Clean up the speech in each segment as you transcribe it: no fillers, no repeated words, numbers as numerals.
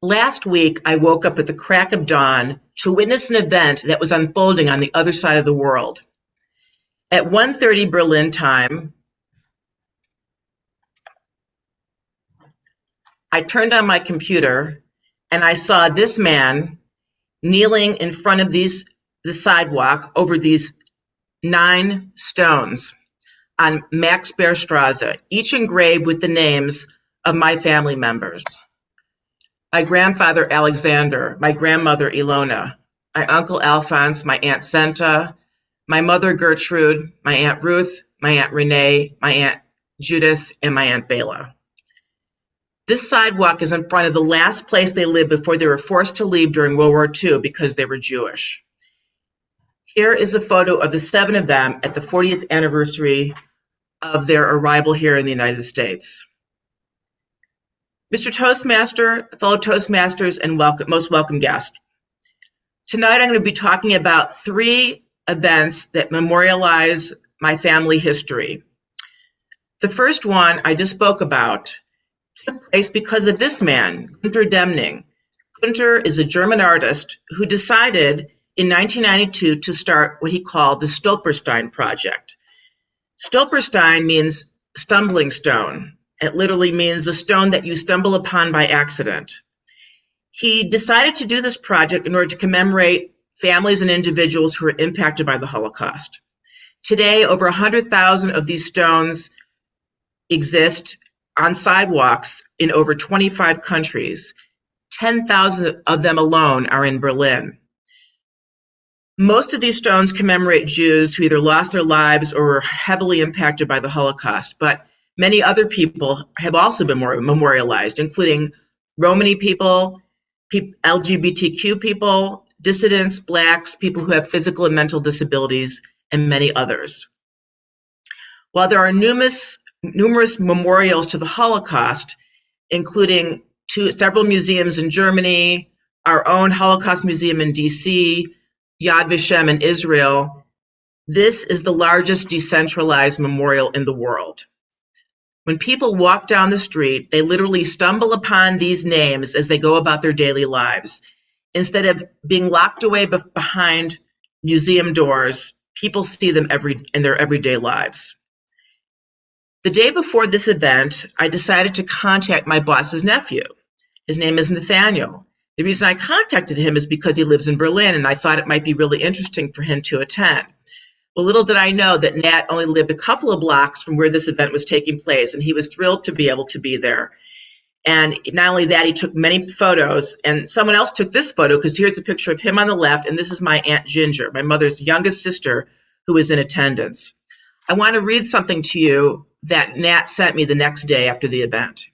Last week, I woke up at the crack of dawn to witness an event that was unfolding on the other side of the world. At 1:30 Berlin time, I turned on my computer and I saw this man kneeling in front of the sidewalk over these 9 stones on Max Straße, each engraved with the names of my family members. My grandfather Alexander, my grandmother Ilona, my uncle Alphonse, my aunt Senta, my mother Gertrude, my aunt Ruth, my aunt Renee, my aunt Judith, and my aunt Bela. This sidewalk is in front of the last place they lived before they were forced to leave during World War II because they were Jewish. Here is a photo of the 7 of them at the 40th anniversary of their arrival here in the United States. Mr. Toastmaster, fellow Toastmasters, and most welcome guest. Tonight I'm going to be talking about 3 events that memorialize my family history. The first one I just spoke about took place because of this man, Günter Demning. Günter is a German artist who decided in 1992 to start what he called the Stolpersteine project. Stolpersteine means stumbling stone. It literally means a stone that you stumble upon by accident. He decided to do this project in order to commemorate families and individuals who were impacted by the Holocaust. Today, over 100,000 of these stones exist on sidewalks in over 25 countries. 10,000 of them alone are in Berlin. Most of these stones commemorate Jews who either lost their lives or were heavily impacted by the Holocaust, but many other people have also been memorialized, including Romani people, LGBTQ people, dissidents, Blacks, people who have physical and mental disabilities, and many others. While there are numerous memorials to the Holocaust, including several museums in Germany, our own Holocaust Museum in DC, Yad Vashem in Israel, this is the largest decentralized memorial in the world. When people walk down the street, they literally stumble upon these names as they go about their daily lives. Instead of being locked away behind museum doors, people see them in their everyday lives. The day before this event, I decided to contact my boss's nephew. His name is Nathaniel. The reason I contacted him is because he lives in Berlin, and I thought it might be really interesting for him to attend. Well, little did I know that Nat only lived a couple of blocks from where this event was taking place, and he was thrilled to be able to be there. And not only that, he took many photos, and someone else took this photo, because here's a picture of him on the left, and this is my Aunt Ginger, my mother's youngest sister, who was in attendance. I want to read something to you that Nat sent me the next day after the event.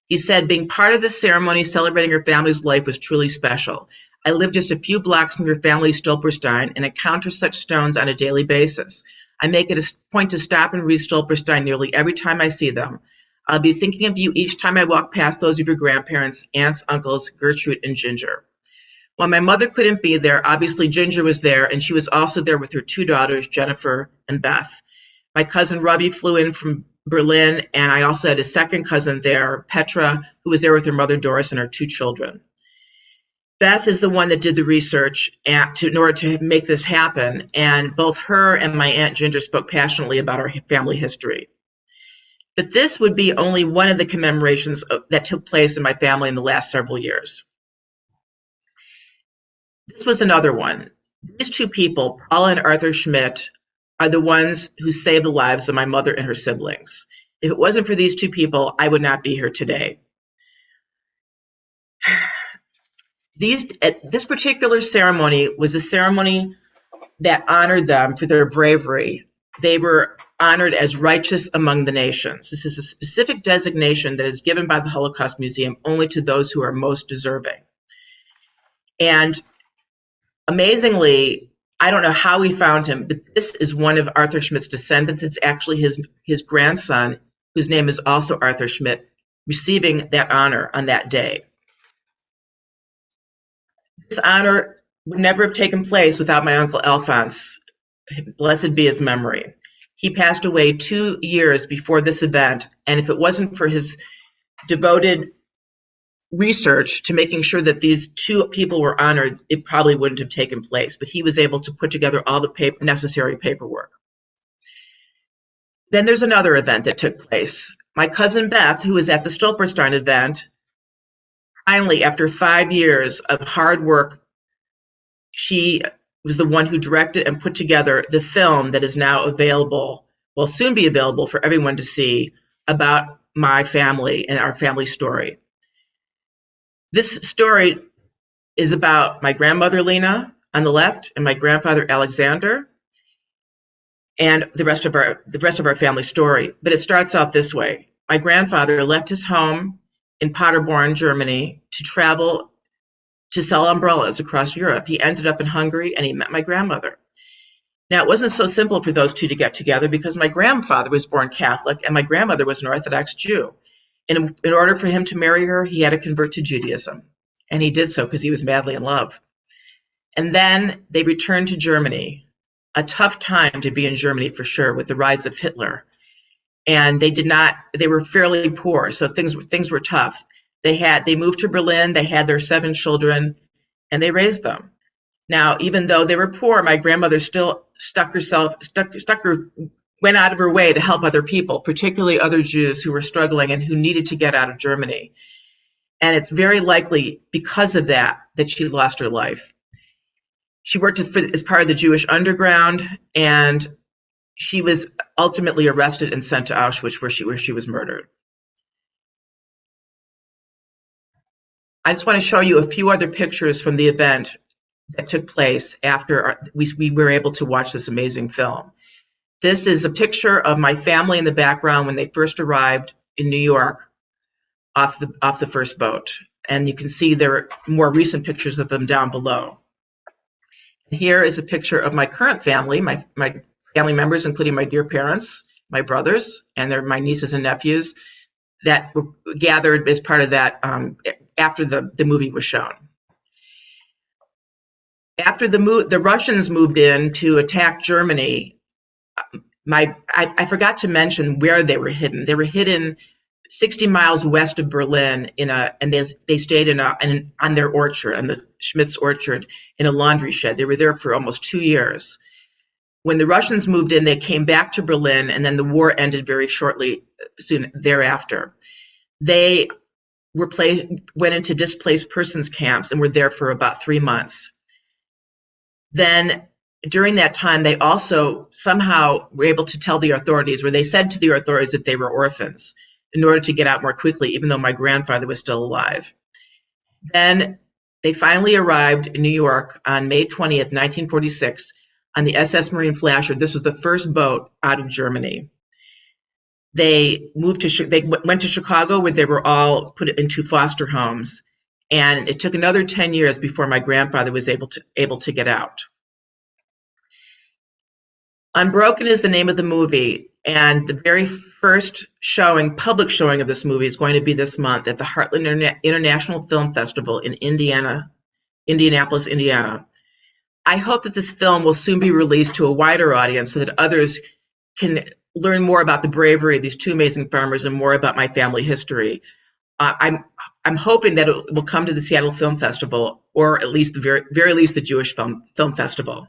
He said, being part of this ceremony celebrating her family's life was truly special. I live just a few blocks from your family's Stolpersteine and encounter such stones on a daily basis. I make it a point to stop and read Stolpersteine nearly every time I see them. I'll be thinking of you each time I walk past those of your grandparents, aunts, uncles, Gertrude, and Ginger. While my mother couldn't be there, obviously Ginger was there, and she was also there with her 2 daughters, Jennifer and Beth. My cousin Ravi flew in from Berlin, and I also had a second cousin there, Petra, who was there with her mother Doris and her 2 children. Beth is the one that did the research in order to make this happen, and both her and my Aunt Ginger spoke passionately about our family history. But this would be only one of the commemorations that took place in my family in the last several years. This was another one. These 2 people, Paula and Arthur Schmidt, are the ones who saved the lives of my mother and her siblings. If it wasn't for these 2 people, I would not be here today. This particular ceremony was a ceremony that honored them for their bravery. They were honored as righteous among the nations. This is a specific designation that is given by the Holocaust Museum only to those who are most deserving. And amazingly, I don't know how we found him, but this is one of Arthur Schmidt's descendants. It's actually his grandson, whose name is also Arthur Schmidt, receiving that honor on that day. This honor would never have taken place without my Uncle Alphonse, blessed be his memory. He passed away 2 years before this event, and if it wasn't for his devoted research to making sure that these two people were honored, it probably wouldn't have taken place. But he was able to put together all the necessary paperwork. Then there's another event that took place. My cousin Beth, who was at the Stolpersteine event, finally, after 5 years of hard work, she was the one who directed and put together the film that is now available, will soon be available for everyone to see, about my family and our family story. This story is about my grandmother Lena on the left and my grandfather Alexander, and the rest of our family story. But it starts out this way. My grandfather left his home in Paderborn, Germany, to travel to sell umbrellas across Europe. He ended up in Hungary and he met my grandmother. Now, it wasn't so simple for those two to get together because my grandfather was born Catholic and my grandmother was an Orthodox Jew. And in order for him to marry her, he had to convert to Judaism. And he did so because he was madly in love. And then they returned to Germany. A tough time to be in Germany for sure, with the rise of Hitler. And they were fairly poor, so things were tough. They moved to Berlin, they had their 7 children, and they raised them. Now, even though they were poor, my grandmother still went out of her way to help other people, particularly other Jews who were struggling and who needed to get out of Germany. And it's very likely because of that she lost her life. She worked as part of the Jewish underground, and she was ultimately arrested and sent to Auschwitz, where she was murdered. I just want to show you a few other pictures from the event that took place after we were able to watch this amazing film. This is a picture of my family in the background when they first arrived in New York off the first boat. And you can see there are more recent pictures of them down below. Here is a picture of my current family, my family members, including my dear parents, my brothers, and my nieces and nephews that were gathered as part of that after the movie was shown. After the Russians moved in to attack Germany, I forgot to mention where they were hidden. They were hidden 60 miles west of Berlin and they stayed on their orchard, on the Schmidt's orchard, in a laundry shed. They were there for almost 2 years. When the Russians moved in, they came back to Berlin, and then the war ended very soon thereafter. They went into displaced persons camps and were there for about 3 months. Then during that time, they also somehow were able to tell the authorities, or they said to the authorities, that they were orphans in order to get out more quickly, even though my grandfather was still alive. Then they finally arrived in New York on May 20th, 1946, on the SS Marine Flasher. This was the first boat out of Germany. They went to Chicago, where they were all put into foster homes, and it took another 10 years before my grandfather was able to get out. Unbroken is the name of the movie, and the very first public showing of this movie is going to be this month at the Heartland International Film Festival in Indianapolis, Indiana. I hope that this film will soon be released to a wider audience so that others can learn more about the bravery of these two amazing farmers and more about my family history. I'm hoping that it will come to the Seattle Film Festival, or at least the very least the Jewish Film Festival.